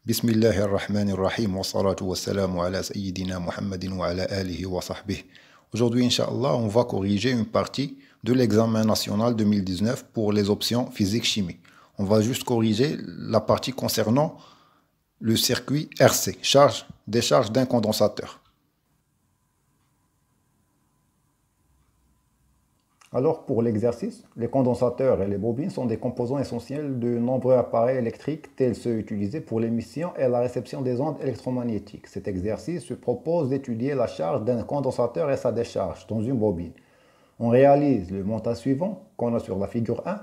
بسم الله الرحمن الرحيم والصلاة والسلام على سيدنا محمد وعلى آله وصحبه. Aujourd'hui, Inch'Allah, on va corriger une partie de l'examen national 2019 pour les options physique-chimie. On va juste corriger la partie concernant le circuit RC, décharge d'un condensateur. Alors pour l'exercice, les condensateurs et les bobines sont des composants essentiels de nombreux appareils électriques tels ceux utilisés pour l'émission et la réception des ondes électromagnétiques. Cet exercice se propose d'étudier la charge d'un condensateur et sa décharge dans une bobine. On réalise le montage suivant qu'on a sur la figure 1.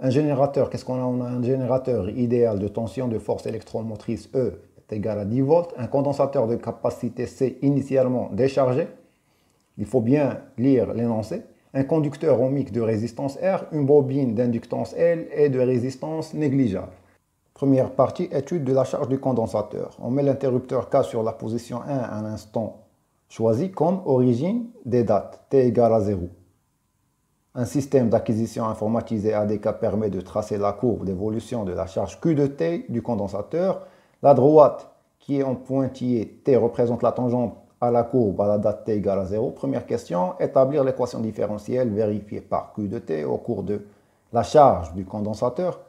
Un générateur, qu'est-ce qu'on a? On a un générateur idéal de tension de force électromotrice E est égal à 10 volts. Un condensateur de capacité C initialement déchargé. Il faut bien lire l'énoncé. Un conducteur ohmique de résistance R, une bobine d'inductance L et de résistance négligeable. Première partie, étude de la charge du condensateur. On met l'interrupteur K sur la position 1 à l'instant choisi comme origine des dates, t égale à 0. Un système d'acquisition informatisé ADK permet de tracer la courbe d'évolution de la charge Q de T du condensateur. La droite, qui est en pointillé T, représente la tangente à la courbe à la date t égale à 0. Première question, établir l'équation différentielle vérifiée par Q de t au cours de la charge du condensateur.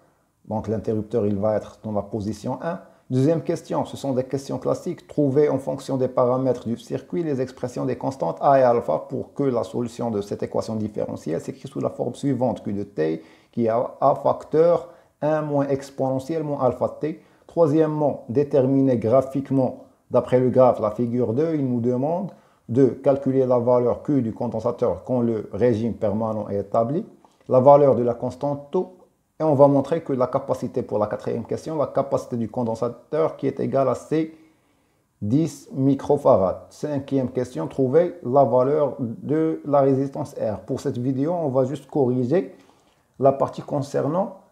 Donc l'interrupteur il va être dans la position 1. Deuxième question, ce sont des questions classiques. Trouver en fonction des paramètres du circuit les expressions des constantes A et alpha pour que la solution de cette équation différentielle s'écrit sous la forme suivante. Q de t qui est A facteur 1 moins exponentielle moins alpha t. Troisièmement, déterminer graphiquement. D'après le graphe, la figure 2, il nous demande de calculer la valeur Q du condensateur quand le régime permanent est établi, la valeur de la constante taux, et on va montrer que la capacité pour la quatrième question, la capacité du condensateur qui est égale à C, 10 microfarad. Cinquième question, trouver la valeur de la résistance R. Pour cette vidéo, on va juste corriger la partie concernant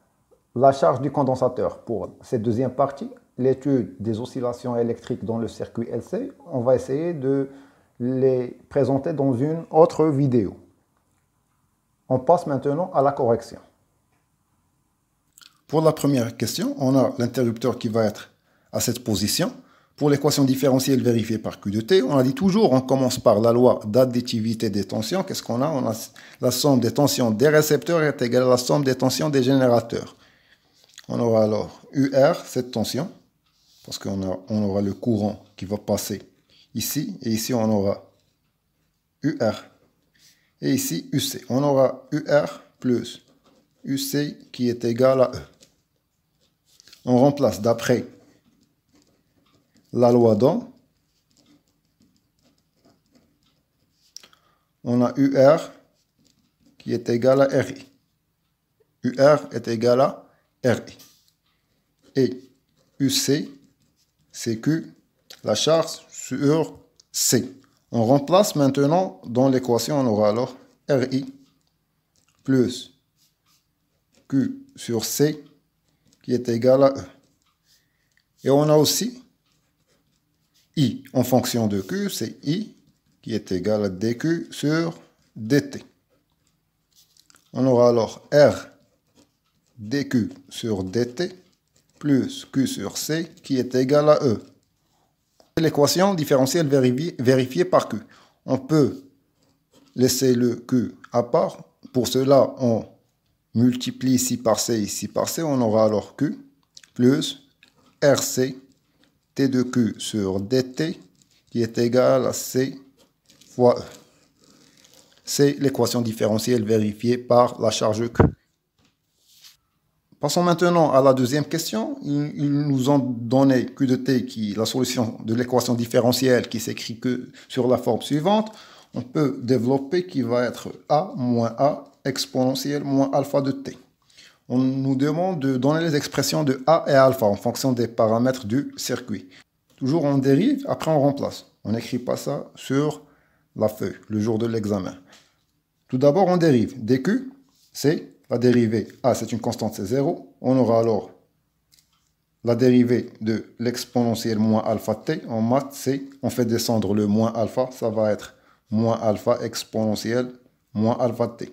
la charge du condensateur. Pour cette deuxième partie, l'étude des oscillations électriques dans le circuit LC, on va essayer de les présenter dans une autre vidéo. On passe maintenant à la correction. Pour la première question, on a l'interrupteur qui va être à cette position. Pour l'équation différentielle vérifiée par Q de T, on a dit toujours, on commence par la loi d'additivité des tensions. Qu'est-ce qu'on a? On a la somme des tensions des récepteurs est égale à la somme des tensions des générateurs. On aura alors UR, cette tension, parce qu'on aura le courant qui va passer ici, et ici on aura UR, et ici UC. On aura UR plus UC qui est égal à E. On remplace d'après la loi d'Ohm. On a UR qui est égal à RI. UR est égal à RI. Et UC, c'est Q, la charge sur C. On remplace maintenant dans l'équation, on aura alors RI plus Q sur C qui est égal à E. Et on a aussi I en fonction de Q, c'est I qui est égal à dQ sur dt. On aura alors R dQ sur dt plus Q sur C qui est égal à E. L'équation différentielle vérifiée par Q. On peut laisser le Q à part. Pour cela, on multiplie ici par C, on aura alors Q plus RC T de Q sur dt qui est égal à C fois E. C'est l'équation différentielle vérifiée par la charge Q. Passons maintenant à la deuxième question. Ils nous ont donné Q de T, qui est la solution de l'équation différentielle qui s'écrit que sur la forme suivante. On peut développer qui va être A moins A exponentielle moins alpha de T. On nous demande de donner les expressions de A et alpha en fonction des paramètres du circuit. Toujours on dérive, après on remplace. On n'écrit pas ça sur la feuille le jour de l'examen. Tout d'abord on dérive. dQ, c'est la dérivée A, c'est une constante, c'est 0. On aura alors la dérivée de l'exponentielle moins alpha t. En maths, c'est, on fait descendre le moins alpha, ça va être moins alpha exponentielle moins alpha t.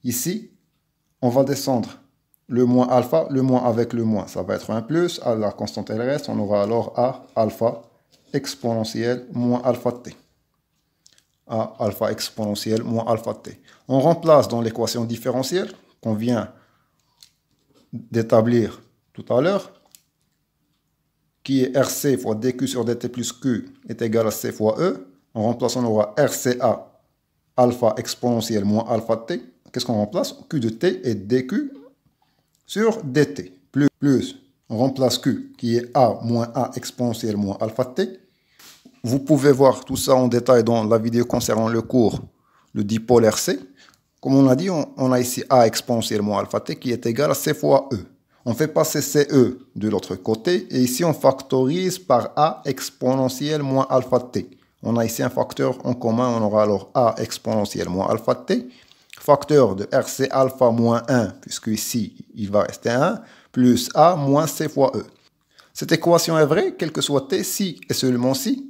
Ici, on va descendre le moins alpha, le moins avec le moins, ça va être un plus. À la constante, elle reste. On aura alors A alpha exponentielle moins alpha t. A alpha exponentielle moins alpha t. On remplace dans l'équation différentielle qu'on vient d'établir tout à l'heure, qui est RC fois DQ sur DT plus Q est égal à C fois E. On remplace, on aura RCA alpha exponentielle moins alpha t. Qu'est-ce qu'on remplace? Q de t est DQ sur dt. Plus, on remplace Q qui est A moins A exponentielle moins alpha t. Vous pouvez voir tout ça en détail dans la vidéo concernant le cours, le dipôle RC. Comme on a dit, on a ici A exponentielle moins alpha t qui est égal à C fois E. On fait passer CE de l'autre côté et ici on factorise par A exponentielle moins alpha t. On a ici un facteur en commun, on aura alors A exponentielle moins alpha t, facteur de RC alpha moins 1, puisque ici il va rester 1, plus A moins C fois E. Cette équation est vraie, quel que soit t, si et seulement si,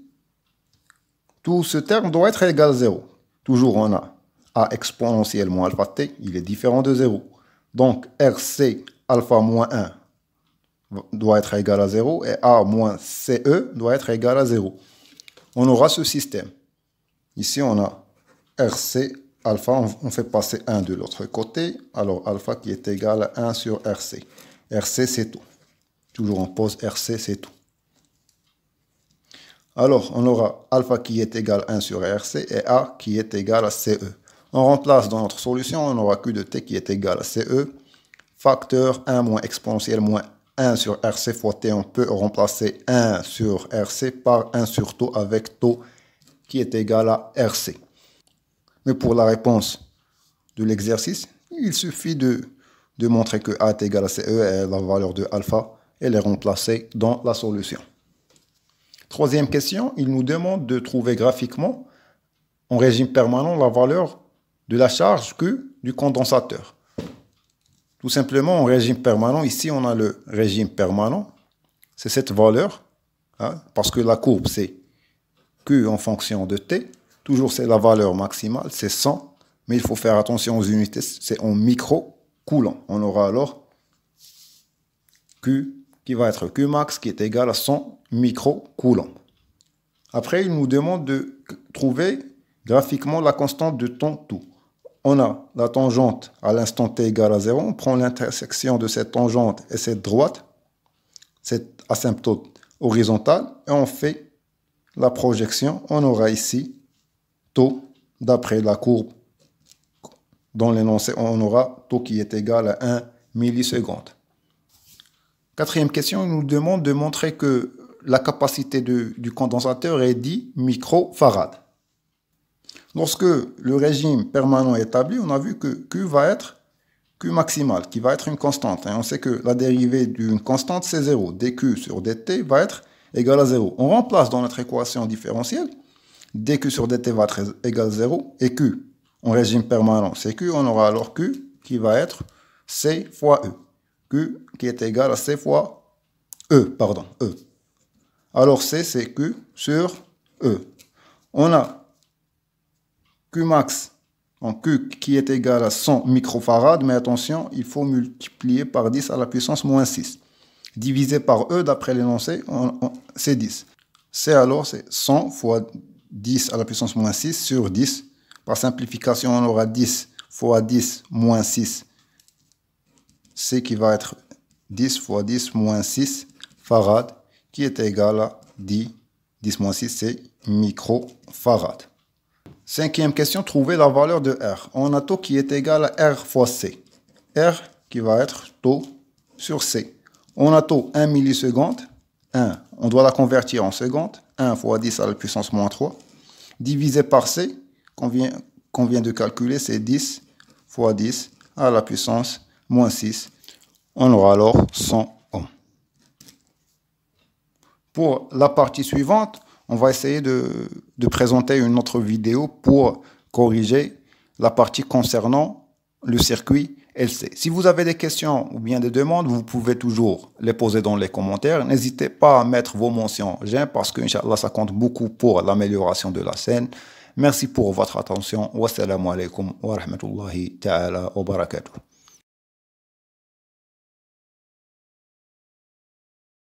tout ce terme doit être égal à 0. Toujours on a A exponentielle moins alpha t, il est différent de 0. Donc RC alpha moins 1 doit être égal à 0 et A moins CE doit être égal à 0. On aura ce système. Ici on a RC alpha, on fait passer 1 de l'autre côté. Alors alpha qui est égal à 1 sur RC. RC c'est tout. Toujours on pose RC c'est tout. Alors, on aura alpha qui est égal à 1 sur RC et A qui est égal à CE. On remplace dans notre solution, on aura Q de T qui est égal à CE. Facteur 1 moins exponentielle moins 1 sur RC fois T. On peut remplacer 1 sur RC par 1 sur taux avec taux qui est égal à RC. Mais pour la réponse de l'exercice, il suffit de montrer que A est égal à CE et la valeur de alpha, elle est remplacée dans la solution. Troisième question, il nous demande de trouver graphiquement, en régime permanent, la valeur de la charge Q du condensateur. Tout simplement, en régime permanent, ici on a le régime permanent, c'est cette valeur, hein, parce que la courbe c'est Q en fonction de T, toujours c'est la valeur maximale, c'est 100, mais il faut faire attention aux unités, c'est en micro-coulomb. On aura alors Q qui va être Q max qui est égal à 100 micro-coulomb. Après, il nous demande de trouver graphiquement la constante de temps tout. On a la tangente à l'instant t égale à 0. On prend l'intersection de cette tangente et cette droite, cette asymptote horizontale, et on fait la projection. On aura ici taux, d'après la courbe, dans l'énoncé, on aura taux qui est égal à 1 milliseconde. Quatrième question, il nous demande de montrer que la capacité du condensateur est 10 microfarads. Lorsque le régime permanent est établi, on a vu que Q va être Q maximal, qui va être une constante. Et on sait que la dérivée d'une constante, c'est 0. dQ sur dt va être égal à 0. On remplace dans notre équation différentielle, dQ sur dt va être égal à 0, et Q, en régime permanent, c'est Q, on aura alors Q qui va être C fois E. Q qui est égal à C fois E. Alors C, c'est Q sur E. On a Q max, donc Q qui est égal à 100 microfarads, mais attention, il faut multiplier par 10 à la puissance moins 6. Divisé par E, d'après l'énoncé, c'est 10. C alors, c'est 100 fois 10 à la puissance moins 6 sur 10. Par simplification, on aura 10 fois 10 moins 6. C qui va être 10 fois 10 moins 6 farad, qui est égal à 10. 10 moins 6, c'est microfarad. Cinquième question, trouver la valeur de R. On a taux qui est égal à R fois C. R qui va être taux sur C. On a taux 1 milliseconde. 1, on doit la convertir en seconde. 1 fois 10 à la puissance moins 3. Divisé par C, qu'on vient de calculer, c'est 10 fois 10 à la puissance moins 6. On aura alors 100 ohms. Pour la partie suivante, on va essayer de présenter une autre vidéo pour corriger la partie concernant le circuit LC. Si vous avez des questions ou bien des demandes, vous pouvez toujours les poser dans les commentaires. N'hésitez pas à mettre vos mentions j'aime parce que, Inch'Allah, ça compte beaucoup pour l'amélioration de la scène. Merci pour votre attention. Wassalamu alaikum wa rahmatullahi ta'ala wa barakatuh.